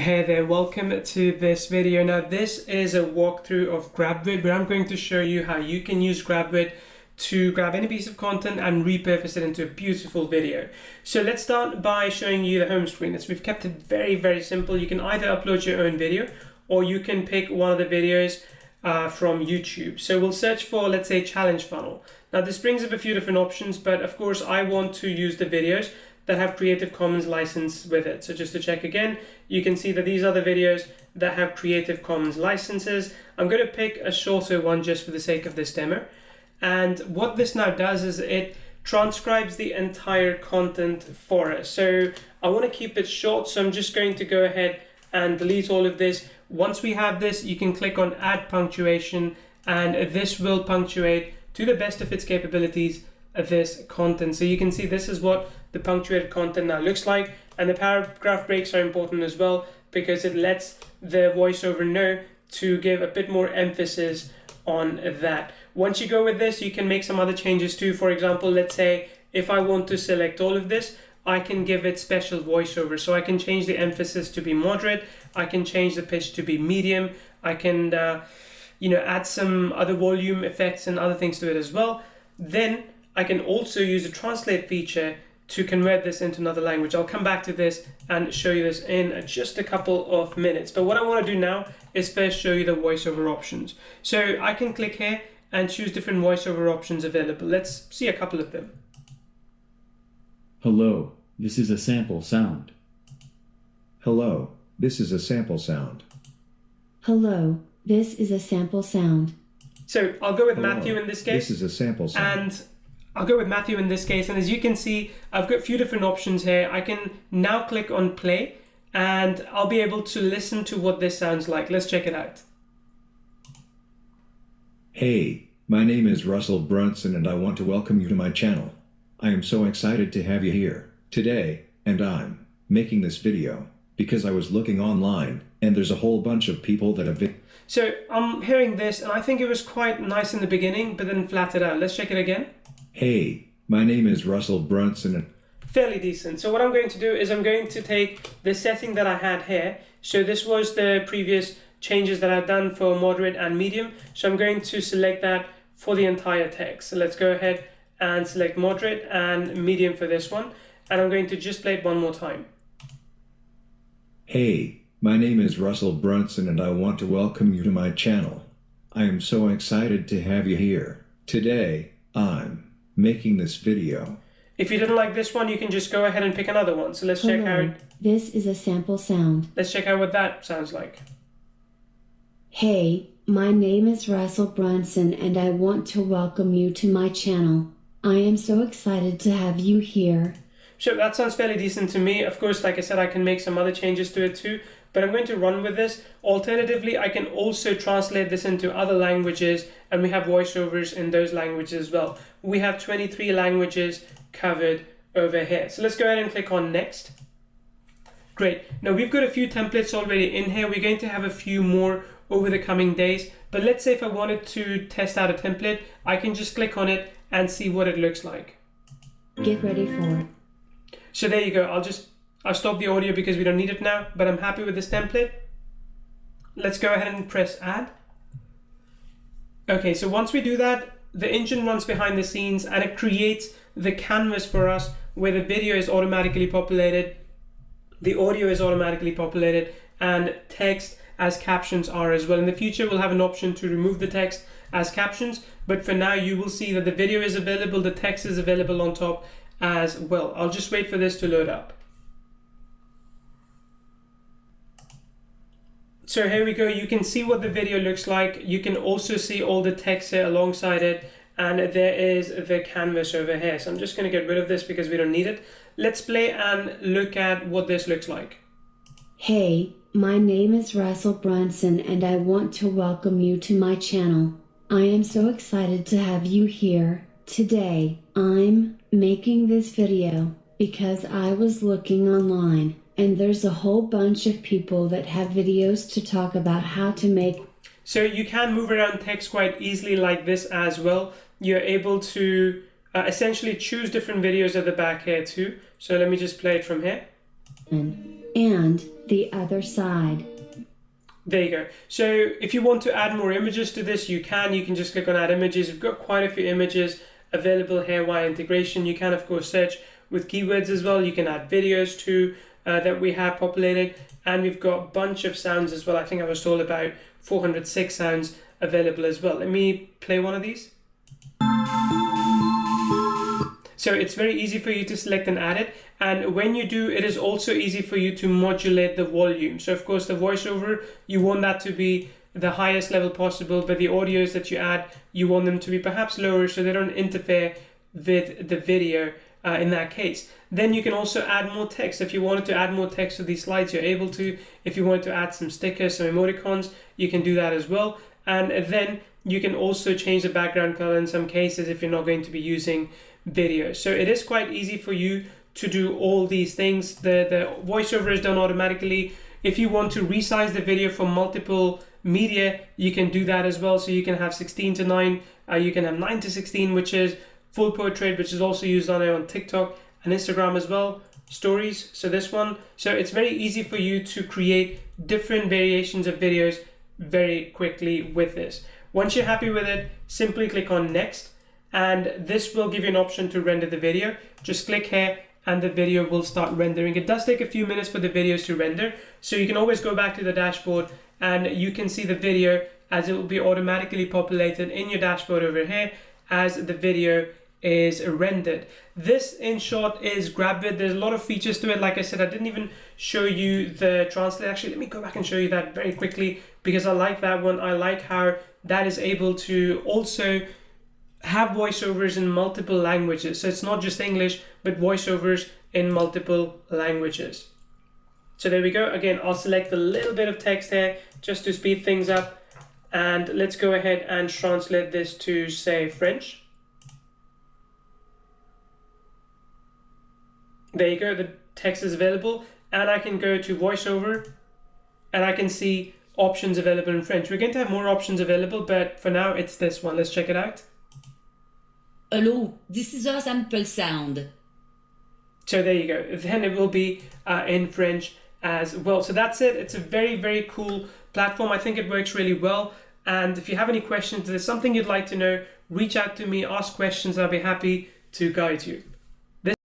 Hey there, welcome to this video. Now this is a walkthrough of GrabVid where I'm going to show you how you can use GrabVid to grab any piece of content and repurpose it into a beautiful video. So let's start by showing you the home screen. We've kept it very simple. You can either upload your own video or you can pick one of the videos from YouTube. So we'll search for, let's say, challenge funnel. Now this brings up a few different options, but of course I want to use the videos that have Creative Commons license with it. So just to check again, you can see that these are the videos that have Creative Commons licenses. I'm going to pick a shorter one just for the sake of this demo. And what this now does is it transcribes the entire content for us. So I want to keep it short, so I'm just going to go ahead and delete all of this. Once we have this, you can click on add punctuation, and this will punctuate to the best of its capabilities this content. So you can see this is what the punctuated content now looks like, and the paragraph breaks are important as well because it lets the voiceover know to give a bit more emphasis on that. Once you go with this, you can make some other changes too. For example, let's say if I want to select all of this, I can give it special voiceover. So I can change the emphasis to be moderate, I can change the pitch to be medium, I can add some other volume effects and other things to it as well. Then I can also use the translate feature to convert this into another language. I'll come back to this and show you this in just a couple of minutes. But what I want to do now is first show you the voiceover options. So I can click here and choose different voiceover options available. Let's see a couple of them. Hello, this is a sample sound. Hello, this is a sample sound. Hello, this is a sample sound. So I'll go with Hello, Matthew in this case. This is a sample sound. And I'll go with Matthew in this case. And as you can see, I've got a few different options here. I can now click on play and I'll be able to listen to what this sounds like. Let's check it out. Hey, my name is Russell Brunson and I want to welcome you to my channel. I am so excited to have you here today, and I'm making this video because I was looking online and there's a whole bunch of people that have been... So I'm hearing this and I think it was quite nice in the beginning, but then flattered out. Let's check it again. Hey, my name is Russell Brunson and... Fairly decent. So what I'm going to do is I'm going to take the setting that I had here. So this was the previous changes that I've done for moderate and medium. So I'm going to select that for the entire text. So let's go ahead and select moderate and medium for this one. And I'm going to just play it one more time. Hey, my name is Russell Brunson and I want to welcome you to my channel. I am so excited to have you here today. I'm making this video. If you didn't like this one, you can just go ahead and pick another one. So let's check Hello, out. this is a sample sound. Let's check out what that sounds like. Hey, my name is Russell Brunson and I want to welcome you to my channel. I am so excited to have you here. So that sounds fairly decent to me. Of course, like I said, I can make some other changes to it too, but I'm going to run with this. Alternatively, I can also translate this into other languages, and we have voiceovers in those languages as well. We have 23 languages covered over here. So let's go ahead and click on next. Great. Now we've got a few templates already in here. We're going to have a few more over the coming days, but let's say if I wanted to test out a template, I can just click on it and see what it looks like. Get ready for it. So there you go. I'll stop the audio because we don't need it now, but I'm happy with this template. Let's go ahead and press add. Okay, so once we do that, the engine runs behind the scenes and it creates the canvas for us where the video is automatically populated, the audio is automatically populated, and text as captions are as well. In the future, we'll have an option to remove the text as captions, but for now you will see that the video is available, the text is available on top as well. I'll just wait for this to load up. So here we go. You can see what the video looks like. You can also see all the text here alongside it, and there is the canvas over here. So I'm just going to get rid of this because we don't need it. Let's play and look at what this looks like. Hey, my name is Russell Brunson and I want to welcome you to my channel. I am so excited to have you here today. I'm making this video because I was looking online and there's a whole bunch of people that have videos to talk about how to make. So you can move around text quite easily like this as well. You're able to essentially choose different videos at the back here too. So let me just play it from here. And the other side. There you go. So if you want to add more images to this, you can just click on add images. We've got quite a few images available here via integration. You can of course search with keywords as well. You can add videos too that we have populated, and we've got a bunch of sounds as well. I think I was told about 406 sounds available as well. Let me play one of these. So it's very easy for you to select and add it, and when you do, it is also easy for you to modulate the volume. So of course the voiceover, you want that to be the highest level possible, but the audios that you add, you want them to be perhaps lower so they don't interfere with the video in that case. Then you can also add more text. If you wanted to add more text to these slides, you're able to. If you want to add some stickers, some emoticons, you can do that as well. And then you can also change the background color in some cases if you're not going to be using video. So it is quite easy for you to do all these things. The voiceover is done automatically. If you want to resize the video from multiple media, you can do that as well. So you can have 16:9, you can have 9:16, which is full portrait, which is also used on TikTok and Instagram as well, stories. So this one, so it's very easy for you to create different variations of videos very quickly with this. Once you're happy with it, simply click on next, and this will give you an option to render the video. Just click here and the video will start rendering. It does take a few minutes for the videos to render, so you can always go back to the dashboard and you can see the video as it will be automatically populated in your dashboard over here as the video is rendered. This in short is GrabVid. There's a lot of features to it. Like I said, I didn't even show you the translate. Actually, let me go back and show you that very quickly because I like that one. I like how that is able to also have voiceovers in multiple languages. So it's not just English, but voiceovers in multiple languages. So there we go. Again, I'll select a little bit of text here just to speed things up. And let's go ahead and translate this to, say, French. There you go, the text is available, and I can go to voiceover and I can see options available in French. We're going to have more options available, but for now it's this one. Let's check it out. Hello, this is a sample sound. So there you go. Then it will be in French as well. So that's it. It's a very, very cool platform. I think it works really well. And if you have any questions, if there's something you'd like to know, reach out to me, ask questions. I'll be happy to guide you.